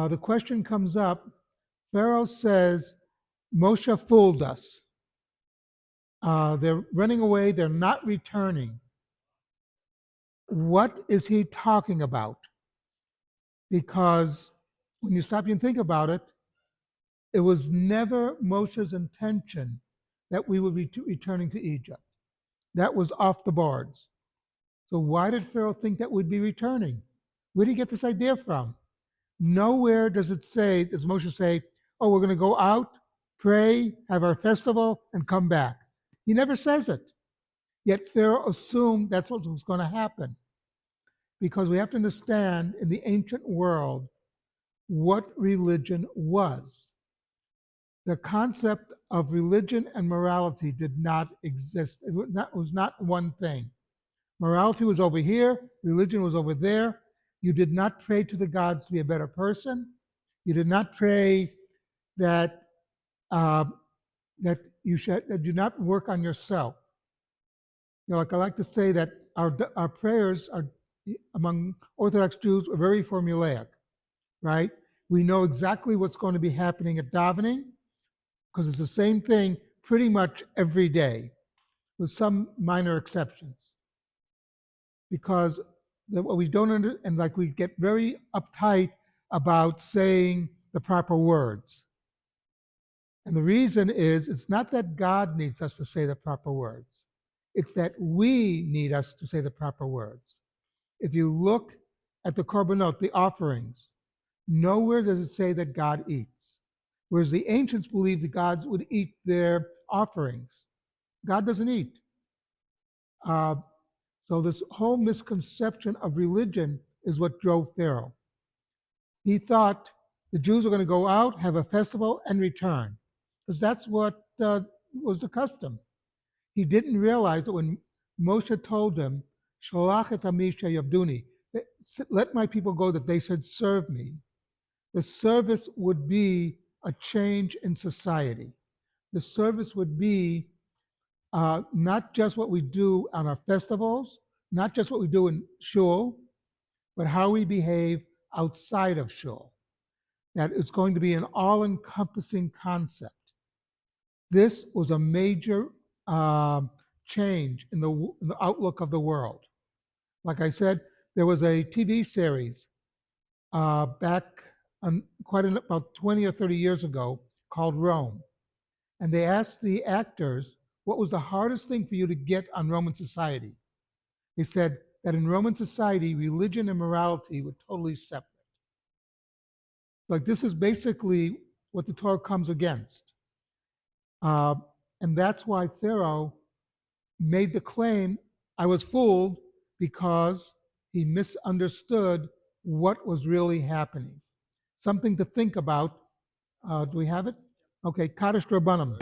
the question comes up. Pharaoh says, Moshe fooled us. They're running away, they're not returning. What is he talking about? Because when you stop and think about it, it was never Moshe's intention that we would be returning to Egypt. That was off the boards. So why did Pharaoh think that we'd be returning? Where did he get this idea from? Nowhere does it say, does Moshe say, oh, we're going to go out, pray, have our festival, and come back. He never says it. Yet Pharaoh assumed that's what was going to happen. Because we have to understand in the ancient world what religion was. The concept of religion and morality did not exist. It was not one thing. Morality was over here, religion was over there. You did not pray to the gods to be a better person. You did not pray that that that do not work on yourself. You know, like I like to say that our prayers are among Orthodox Jews are very formulaic, right? We know exactly what's going to be happening at davening because it's the same thing pretty much every day, with some minor exceptions. Because what we don't understand, and like we get very uptight about saying the proper words. And the reason is it's not that God needs us to say the proper words. It's that we need us to say the proper words. If you look at the korbanot, the offerings, nowhere does it say that God eats. Whereas the ancients believed the gods would eat their offerings. God doesn't eat. So this whole misconception of religion is what drove Pharaoh. He thought the Jews were going to go out, have a festival, and return, because that's what was the custom. He didn't realize that when Moshe told him, "Shalach et ami yavduni," let my people go, that they should serve me, the service would be a change in society. The service would be not just what we do on our festivals, not just what we do in shul, but how we behave outside of shul. That it's going to be an all-encompassing concept. This was a major change in the outlook of the world. Like I said, there was a TV series back about 20 or 30 years ago called Rome. And they asked the actors, what was the hardest thing for you to get on Roman society? They said that in Roman society, religion and morality were totally separate. Like this is basically what the Torah comes against. And that's why Pharaoh made the claim, I was fooled, because he misunderstood what was really happening. Something to think about. Do we have it? Okay, Kaddish Rabbanim.